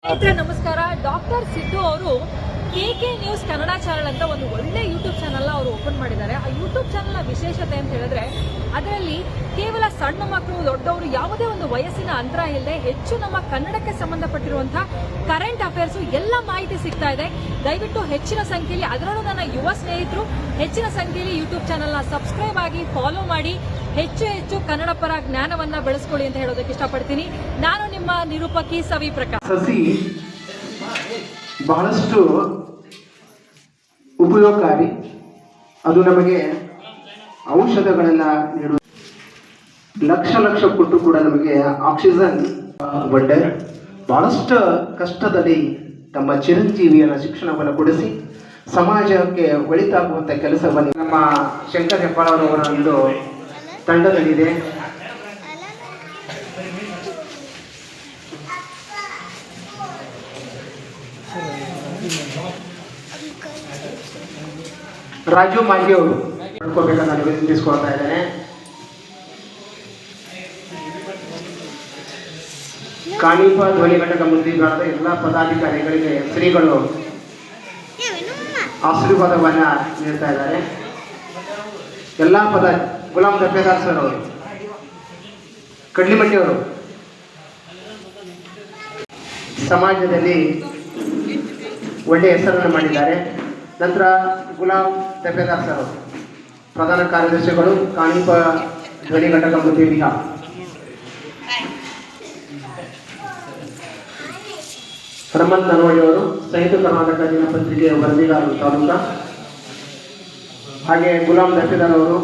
ಸ್ನೇಹಿತರೆ ನಮಸ್ಕಾರ. ಡಾಕ್ಟರ್ ಸಿದ್ದು ಅವರು KK ನ್ಯೂಸ್ ಕನ್ನಡ ಚಾನಲ್ ಅಂತ ಒಂದು ಒಳ್ಳೆ ಯೂಟ್ಯೂಬ್ ಚಾನಲ್ ಅವರು ಓಪನ್ ಮಾಡಿದ್ದಾರೆ. ಆ ಯೂಟ್ಯೂಬ್ ಚಾನಲ್ನ ವಿಶೇಷತೆ ಅಂತ ಹೇಳಿದ್ರೆ ಅದರಲ್ಲಿ ಕೇವಲ ಸಣ್ಣ ಮಕ್ಕಳು ದೊಡ್ಡವರು ಯಾವುದೇ ಒಂದು ವಯಸ್ಸಿನ ಅಂತರ ಇಲ್ಲದೆ ಹೆಚ್ಚು ನಮ್ಮ ಕನ್ನಡಕ್ಕೆ ಸಂಬಂಧಪಟ್ಟಿರುವಂತಹ ಕರೆಂಟ್ ಅಫೇರ್ಸ್ ಎಲ್ಲ ಮಾಹಿತಿ ಸಿಗ್ತಾ ಇದೆ. ದಯವಿಟ್ಟು ಹೆಚ್ಚಿನ ಸಂಖ್ಯೆಯಲ್ಲಿ, ಅದರಲ್ಲೂ ನನ್ನ ಯುವ ಸ್ನೇಹಿತರು ಹೆಚ್ಚಿನ ಸಂಖ್ಯೆಯಲ್ಲಿ ಯೂಟ್ಯೂಬ್ ಚಾನಲ್ನ ಸಬ್ಸ್ಕ್ರೈಬ್ ಆಗಿ ಫಾಲೋ ಮಾಡಿ ಹೆಚ್ಚು ಕನ್ನಡ ಪರ ಜ್ಞಾನವನ್ನ ಬೆಳೆಸ್ಕೊಳ್ಳಿ ಅಂತ ಹೇಳೋದಕ್ಕೆ ಇಷ್ಟಪಡ್ತೀನಿ. ನಾನು ನಿಮ್ಮ ನಿರೂಪಕಿ ಸವಿ ಪ್ರಕಾಶ್. ಸಸಿ ಬಹಳಷ್ಟು ಉಪಯೋಗಕಾರಿ, ಅದು ನಮಗೆ ಔಷಧಗಳನ್ನ ನೀಡುವ ಲಕ್ಷ ಕೊಟ್ಟು ಕೂಡ ನಮಗೆ ಆಕ್ಸಿಜನ್ ಒಡ್ಡೆ ಬಹಳಷ್ಟು ಕಷ್ಟದಲ್ಲಿ ತಮ್ಮ ಚಿರಂಜೀವಿಯನ್ನ ಶಿಕ್ಷಣವನ್ನು ಕೊಡಿಸಿ ಸಮಾಜಕ್ಕೆ ಒಳಿತಾಗುವಂತ ಕೆಲಸವನ್ನು ನಮ್ಮ ಶಂಕರ್ ಹೆಬ್ಬಾಳ ಅವರ ಒಂದು ತಂಡದಲ್ಲಿದೆ. ರಾಜು ಮಾಂಗಿ ಅವರು ಪಡ್ಕೋಬೇಕಂತ ನಾನು ವಿನಂತಿಸ್ಕೊಳ್ತಾ ಇದ್ದೇನೆ. ಕಾಣಿಪ ಧ್ವನಿ ಘಟಕ ಮುದ್ರಿಗಾರದ ಎಲ್ಲ ಪದಾಧಿಕಾರಿಗಳಿಗೆ ಶ್ರೀಗಳು ಆಶೀರ್ವಾದವನ್ನ ನೀಡ್ತಾ ಇದ್ದಾರೆ. ಎಲ್ಲ ಗುಲಾಂ ದಫೇದಾರ್ ಸರ್ ಅವರು, ಕಡ್ಲಿಮಟ್ಟಿ ಅವರು ಸಮಾಜದಲ್ಲಿ ಒಳ್ಳೆಯ ಹೆಸರನ್ನು ಮಾಡಿದ್ದಾರೆ. ನಂತರ ಗುಲಾಂ ದಫೇದಾರ್ ಸರ್ ಅವರು ಪ್ರಧಾನ ಕಾರ್ಯದರ್ಶಿಗಳು, ಕಾಣಿಪ ಧ್ವನಿ ಘಟಕ ಮುದ್ದೆ ಬಿಹಾರ್. ಹನುಮಂತ್ ನರವಳ್ಳಿ ಅವರು ಸಂಯುಕ್ತ ಕರ್ನಾಟಕ ದಿನಪತ್ರಿಕೆಯ ವರದಿಗಾರರು ತಾಲೂಕಾ. ಹಾಗೆ ಗುಲಾಂ ದಫೇದಾರ್ ಅವರು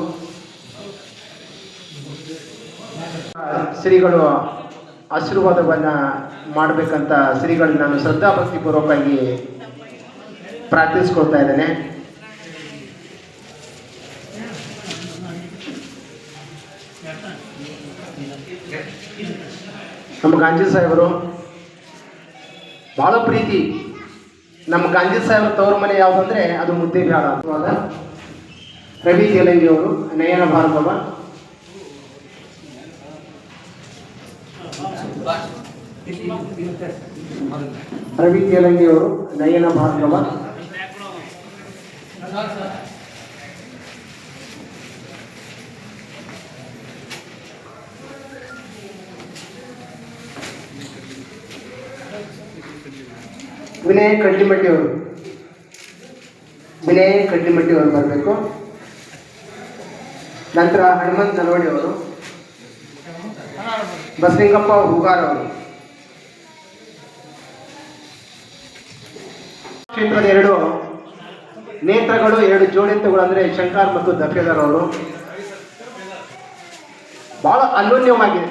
ಶ್ರೀಗಳು ಆಶೀರ್ವಾದವನ್ನ ಮಾಡಬೇಕಂತ ಶ್ರೀಗಳು ನಾನು ಶ್ರದ್ಧಾಭಕ್ತಿ ಪೂರ್ವಕವಾಗಿ ಪ್ರಾರ್ಥಿಸ್ಕೊಳ್ತಾ ಇದ್ದೇನೆ. ನಮ್ಮ ಗಾಂಧಿ ಸಾಹೇಬರು ಬಹಳ ಪ್ರೀತಿ. ನಮ್ಮ ಗಾಂಧಿ ಸಾಹೇಬರ ತವರು ಮನೆ ಯಾವುದಂದ್ರೆ ಅದು ಮುದ್ದೇಬಿಹಾಳ ಅಂತ. ರವಿ ತೇಲಂಗಿ ಅವರು, ನಯನ ಭಾರ್ಗವ, ರವಿ ತೇಲಂಗಿ ಅವರು, ನಯನ ಭಾರ್ಗವ, ವಿನಯ್ ಕಡ್ಲಿಮಟ್ಟಿ ಅವರು, ವಿನಯ್ ಕಡ್ಲಿಮಟ್ಟಿ ಅವರು ಬರಬೇಕು. ನಂತರ ಹನುಮಂತ್ ನರವಳ್ಳಿ ಅವರು, ಬಸಲಿಂಗಪ್ಪ ಹೂಗಾರ್ ಅವರು. ಕ್ಷೇತ್ರದ ಎರಡು ನೇತ್ರಗಳು, ಎರಡು ಜೋಡೆತ್ತುಗಳು ಅಂದ್ರೆ ಶಂಕರ್ ಮತ್ತು ದಫೇದಾರ್ ಅವರು ಬಹಳ ಅನ್ಯೋನ್ಯವಾಗಿದೆ.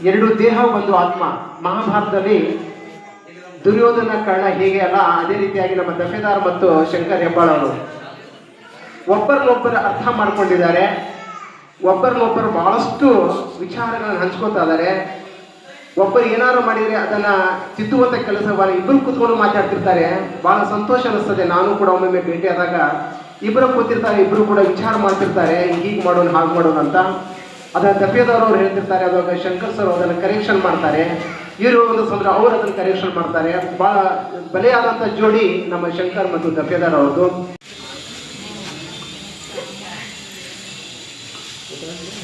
ಎರಡು ದೇಹ ಒಂದು ಆತ್ಮ. ಮಹಾಭಾರತದಲ್ಲಿ ದುರ್ಯೋಧನ ಕರ್ಣ ಹೇಗೆ ಅಲ್ಲ, ಅದೇ ರೀತಿಯಾಗಿ ನಮ್ಮ ದಫೇದಾರ್ ಮತ್ತು ಶಂಕರ್ ಹೆಬ್ಬಾಳ ಅವರು ಒಬ್ಬರನ್ನೊಬ್ಬರು ಅರ್ಥ ಮಾಡ್ಕೊಂಡಿದ್ದಾರೆ. ಒಬ್ಬರನ್ನೊಬ್ಬರು ಬಹಳಷ್ಟು ವಿಚಾರಗಳನ್ನು ಹಂಚ್ಕೋತಾ ಇದ್ದಾರೆ. ಒಬ್ಬರು ಏನಾದ್ರು ಮಾಡಿದರೆ ಅದನ್ನ ತಿದ್ದುವಂತ ಕೆಲಸವನ್ನು ಇಬ್ಬರು ಕೂತ್ಕೊಂಡು ಮಾತಾಡ್ತಿರ್ತಾರೆ. ಬಹಳ ಸಂತೋಷ ಅನಿಸ್ತದೆ. ನಾನು ಕೂಡ ಒಮ್ಮೊಮ್ಮೆ ಭೇಟಿ ಆದಾಗ ಇಬ್ಬರು ಕೂತಿರ್ತಾರೆ, ಇಬ್ಬರು ಕೂಡ ವಿಚಾರ ಮಾಡ್ತಿರ್ತಾರೆ, ಹೀಗೆ ಮಾಡೋಣ ಹಾಗೆ ಮಾಡೋಣ ಅಂತ. ಅದನ್ನ ದಫೇದಾರ್ ಅವರು ಹೇಳ್ತಿರ್ತಾರೆ, ಅವಾಗ ಶಂಕರ್ ಸರ್ ಅದನ್ನು ಕರೆಕ್ಷನ್ ಮಾಡ್ತಾರೆ. ಇವರು ಒಂದು ಸಂದ್ರ ಅವರು ಅದನ್ನು ಕರೆಕ್ಷನ್ ಮಾಡ್ತಾರೆ. ಬಹಳ ಬಲೆಯಾದಂಥ ಜೋಡಿ ನಮ್ಮ ಶಂಕರ್ ಮತ್ತು ದಫೇದಾರ್ ಅವ್ರದ್ದು.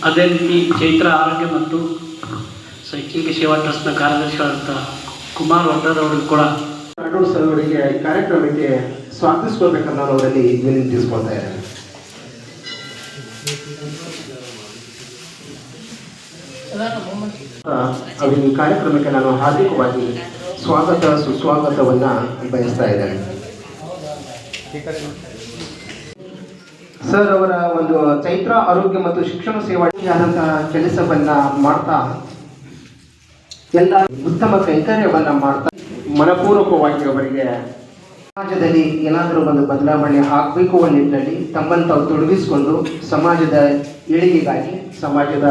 ಅದೇ ರೀತಿ ಚೈತ್ರ ಆರೋಗ್ಯ ಮತ್ತು ಶೈಕ್ಷಣಿಕ ಸೇವಾ ಟ್ರಸ್ಟ್ನ ಕಾರ್ಯದರ್ಶಿಗಳಾದ ಕುಮಾರ್ ವಡ್ಡರ್ ಅವರು ಕೂಡ ರಾಠೋಡ್ ಸರ್ ಅವರಿಗೆ ಈ ಕಾರ್ಯಕ್ರಮಕ್ಕೆ ಸ್ವಾಗತಿಸ್ಕೋಬೇಕನ್ನ ಅವರಲ್ಲಿ ವಿನಂತಿಸ್ಕೊಳ್ತಾ ಇದ್ದಾರೆ. ಈ ಕಾರ್ಯಕ್ರಮಕ್ಕೆ ನಾನು ಹಾರ್ದಿಕವಾಗಿ ಸುಸ್ವಾಗತವನ್ನ ಬಯಸ್ತಾ ಇದ್ದೇನೆ. ಸರ್ ಅವರ ಒಂದು ಚೈತ್ರ ಆರೋಗ್ಯ ಮತ್ತು ಶಿಕ್ಷಣ ಸೇವಾದಂತಹ ಕೆಲಸವನ್ನ ಮಾಡ್ತಾ ಎಲ್ಲ ಉತ್ತಮ ಕೈಂಕರ್ಯವನ್ನ ಮಾಡ್ತಾ ಮನಪೂರ್ವಕವಾಗಿ ಅವರಿಗೆ ಸಮಾಜದಲ್ಲಿ ಏನಾದರೂ ಒಂದು ಬದಲಾವಣೆ ಆಗಬೇಕು ಅನ್ನೋ ನಿಟ್ಟಿನಲ್ಲಿ ತಮ್ಮನ್ನು ತಾವು ತೊಡಗಿಸಿಕೊಂಡು ಸಮಾಜದ ಏಳಿಗೆಗಾಗಿ ಸಮಾಜದ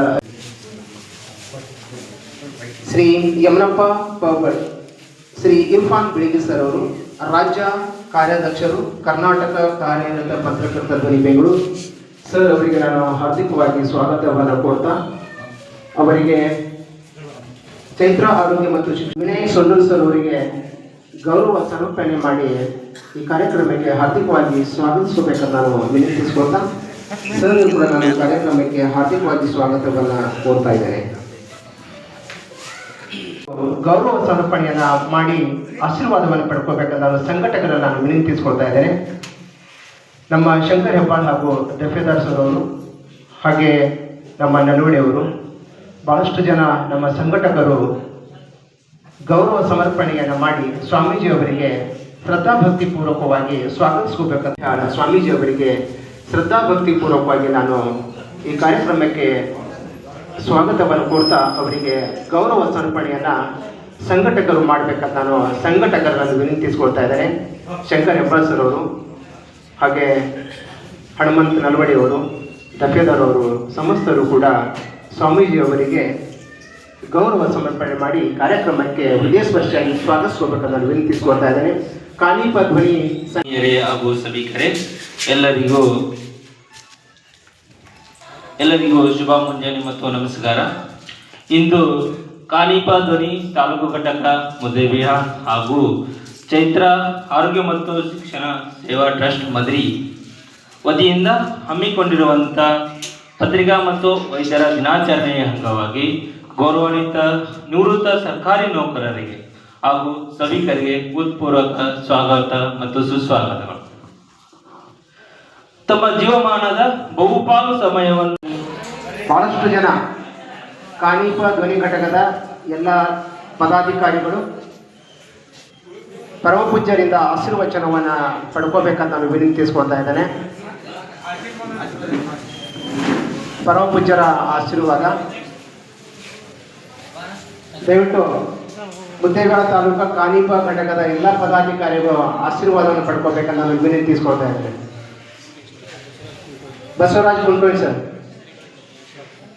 ಶ್ರೀ ಯಮನಪ್ಪ ಪವರ್, ಶ್ರೀ ಇರ್ಫಾನ್ ಬಿಳಿಗಿ ಸರ್ ಅವರು ರಾಜ್ಯ ಕಾರ್ಯಾಧ್ಯಕ್ಷರು, ಕರ್ನಾಟಕ ಕಾರ್ಯನಿರತ ಪತ್ರಕರ್ತ ಧ್ವನಿ ಬೆಂಗಳೂರು ಸರ್ ಅವರಿಗೆ ನಾನು ಹಾರ್ದಿಕವಾಗಿ ಸ್ವಾಗತವನ್ನು ಕೊಡ್ತಾ ಅವರಿಗೆ ಚೈತ್ರ ಆರೋಗ್ಯ ಮತ್ತು ವಿನಯ್ ಸೊನ್ನೂರ್ ಸರ್ ಅವರಿಗೆ ಗೌರವ ಸಮರ್ಪಣೆ ಮಾಡಿ ಈ ಕಾರ್ಯಕ್ರಮಕ್ಕೆ ಹಾರ್ದಿಕವಾಗಿ ಸ್ವಾಗತಿಸಬೇಕಂತ ನಾನು ವಿನಂತಿಸ್ಕೊಳ್ತಾ ಸರ್ ಕೂಡ ನಾನು ಕಾರ್ಯಕ್ರಮಕ್ಕೆ ಹಾರ್ದಿಕವಾಗಿ ಸ್ವಾಗತವನ್ನು ಕೋರ್ತಾ ಇದ್ದೇನೆ. ಗೌರವ ಸಮರ್ಪಣೆಯನ್ನ ಮಾಡಿ ಆಶೀರ್ವಾದವನ್ನು ಪಡ್ಕೋಬೇಕಂತ ನಾನು ಸಂಘಟಕರನ್ನು ನಾನು ವಿನಂತಿಸ್ಕೊಳ್ತಾ ಇದ್ದೇನೆ. ನಮ್ಮ ಶಂಕರ್ ಹೆಬ್ಬಾಳ್ ಹಾಗೂ ದಫೇದಾರ್ ಸರ್ ಅವರು ಹಾಗೆ ನಮ್ಮ ನಲ್ವಡಿಯವರು ಬಹಳಷ್ಟು ಜನ ನಮ್ಮ ಸಂಘಟಕರು ಗೌರವ ಸಮರ್ಪಣೆಯನ್ನು ಮಾಡಿ ಸ್ವಾಮೀಜಿಯವರಿಗೆ ಶ್ರದ್ಧಾಭಕ್ತಿಪೂರ್ವಕವಾಗಿ ಸ್ವಾಗತಿಸ್ಕೋಬೇಕಂತ ಸ್ವಾಮೀಜಿಯವರಿಗೆ ಶ್ರದ್ಧಾಭಕ್ತಿಪೂರ್ವಕವಾಗಿ ನಾನು ಈ ಕಾರ್ಯಕ್ರಮಕ್ಕೆ ಸ್ವಾಗತವನ್ನು ಕೋರ್ತಾ ಅವರಿಗೆ ಗೌರವ ಸಮರ್ಪಣೆಯನ್ನು ಸಂಘಟಕರು ಮಾಡಬೇಕಂತ ನಾನು ಸಂಘಟಕರನ್ನು ವಿನಂತಿಸ್ಕೊಳ್ತಾ ಇದ್ದೇನೆ. ಶಂಕರ್ ಹೆಬ್ಬಾಳ್ ಸರ್ ಅವರು ಹಾಗೆ ಹನುಮಂತ್ ನಲ್ವಡಿಯವರು ದಫೇದಾರ್ ಅವರು ಸಮಸ್ತರು ಕೂಡ ಸ್ವಾಮೀಜಿಯವರಿಗೆ ಗೌರವ ಸಮರ್ಪಣೆ ಮಾಡಿ ಕಾರ್ಯಕ್ರಮಕ್ಕೆ ಹೃದಯಸ್ಪರ್ಶಿಯಾಗಿ ಸ್ವಾಗತಿಸ್ಕೋಬೇಕಂತ ನಾನು ವಿನಂತಿಸ್ಕೊಳ್ತಾ ಇದ್ದೇನೆ. ಕಾನೀಪ ಧ್ವನಿ ಹಾಗೂ ಸಭಿಕರೇ, ಎಲ್ಲರಿಗೂ ಶುಭ ಮುಂಜಾನೆ ಮತ್ತು ನಮಸ್ಕಾರ. ಇಂದು ಕಾನೀಪ ಧ್ವನಿ ತಾಲೂಕು ಘಟಕ ಮುದ್ದೇಬಿಹಾರ್ ಹಾಗೂ ಚೈತ್ರ ಆರೋಗ್ಯ ಮತ್ತು ಶಿಕ್ಷಣ ಸೇವಾ ಟ್ರಸ್ಟ್ ಮದ್ರಿ ವತಿಯಿಂದ ಹಮ್ಮಿಕೊಂಡಿರುವಂಥ ಪತ್ರಿಕಾ ಮತ್ತು ವೈದ್ಯರ ದಿನಾಚರಣೆಯ ಅಂಗವಾಗಿ ಗೌರವಾನ್ವಿತ ನಿವೃತ್ತ ಸರ್ಕಾರಿ ನೌಕರರಿಗೆ ಹಾಗೂ ಸಭಿಕರಿಗೆ ಹೃತ್ಪೂರ್ವಕ ಸ್ವಾಗತ ಮತ್ತು ಸುಸ್ವಾಗತಗಳು. ತಮ್ಮ ಜೀವಮಾನದ ಬಹುಪಾಲು ಸಮಯವನ್ನು ಬಹಳಷ್ಟು ಜನ ಕಾನೀಪ ಧ್ವನಿ ಘಟಕದ ಎಲ್ಲ ಪದಾಧಿಕಾರಿಗಳು ಪರಮಪೂಜ್ಯರಿಂದ ಆಶೀರ್ವಚನವನ್ನು ಪಡ್ಕೋಬೇಕಂತ ನಾನು ವಿನಂತಿಸ್ಕೊಳ್ತಾ ಇದ್ದೇನೆ. ಪರಮಪೂಜ್ಯರ ಆಶೀರ್ವಾದ ದಯವಿಟ್ಟು ಮುದ್ದೇಬಿಹಾಳ ತಾಲೂಕು ಕಾನೀಪ ಘಟಕದ ಎಲ್ಲ ಪದಾಧಿಕಾರಿಗಳು ಆಶೀರ್ವಾದವನ್ನು ಪಡ್ಕೋಬೇಕಂತ ನಾನು ವಿನಂತಿಸ್ಕೊಳ್ತಾ ಇದ್ದೇನೆ. ಬಸವರಾಜ್ ಕುಂಟೋಜಿ ಸರ್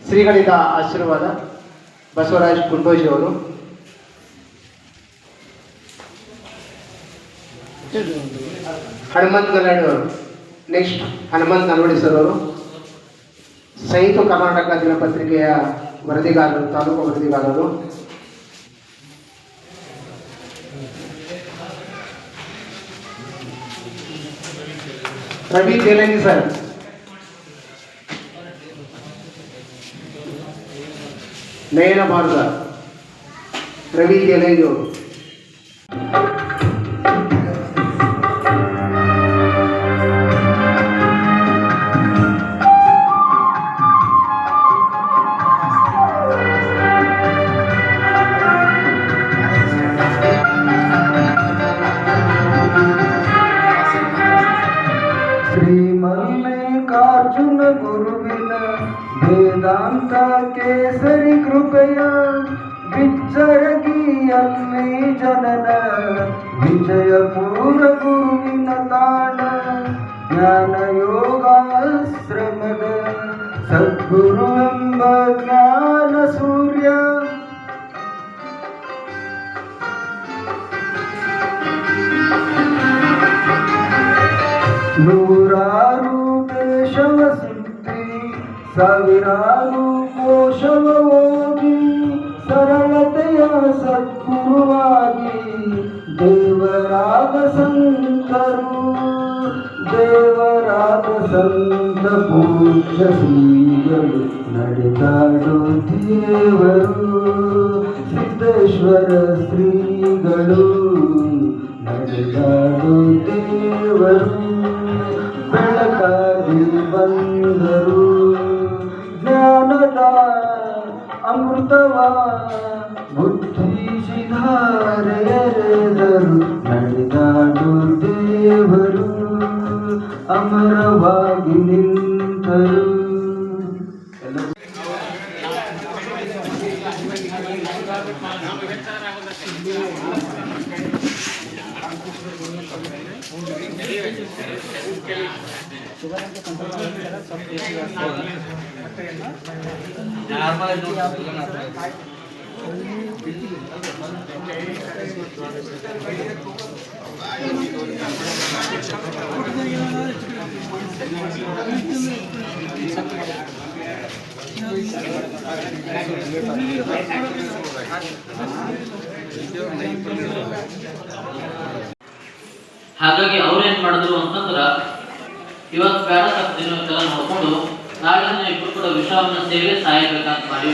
ಶ್ರೀಗಳಿಂದ ಆಶೀರ್ವಾದ. ಬಸವರಾಜ್ ಕುಂಟೋಜಿ ಅವರು ಹನುಮಂತ್ ನಲ್ವಡಿ ಅವರು ನೆಕ್ಸ್ಟ್ ಹನುಮಂತ್ ನಲ್ವಡಿ ಸರ್ ಅವರು ಸಂಯುಕ್ತ ಕರ್ನಾಟಕ ದಿನಪತ್ರಿಕೆಯ ವರದಿಗಾರರು, ತಾಲೂಕು ವರದಿಗಾರರು. ರವಿ ತೇಲಂಗಿ ಸರ್ ನಯನ ಭಾರತ ರವಿ ತೇಲಂಗಿ ಅವರು. ಮಲ್ಲಿಕಾರ್ಜುನ ಗುರುವಿನ ವೇದಾಂತ ಕೇಸರಿ ಕೃಪೆಯ ಬಿಚ್ಚರಗಿಯಲ್ಲಿ ಜನನ ವಿಜಯಪುರ ಗುರುವಿನ ತಾಣ ಜ್ಞಾನ ಯೋಗಾಶ್ರಮದ ಸದ್ಗುರು ಎಂಬ ಜ್ಞಾನ ಸೂರ್ಯ ನೂರಾರು ದೇಶವ ಸುತ್ತಿ ಸಾವಿರಾರು ಕೋಶವ ಓದಿ ಸರಳತೆಯ ಸದ್ಗುರುವಾಗಿ ದೇವರಾದ ಸಂತರು ದೇವರಾದ ಸಂತ ಪೂಜ್ಯ ಶ್ರೀಗಳು ನಡೆದಾಡು ದೇವರು ಸಿದ್ದೇಶ್ವರ ಶ್ರೀಗಳು ನಡೆದಾಡು ದೇವರು ಬೆಳಕಾಗಿ ಬಂದರು ಜ್ಞಾನದ ಅಮೃತವ ಬುದ್ಧಿಸಿಧಾರೆಯರೆದರು ನಡೆದಾಡು ದೇವರು ಅಮರವಾಗಿ ನಿಂತರು. ಹಾಗಾಗಿ ಅವ್ರೇನ್ ಮಾಡಿದ್ರು ಅಂತಂದ್ರ ಇವತ್ತು ಬೇಡ ಸ್ವಲ್ಪ ದಿನ ನೋಡ್ಕೊಂಡು ನಾಳೆ ಇಬ್ರು ಕೂಡ ವಿಷವನ್ನ ಸೇರಿ ಸಾಯಬೇಕಂತ ಮಾಡಿ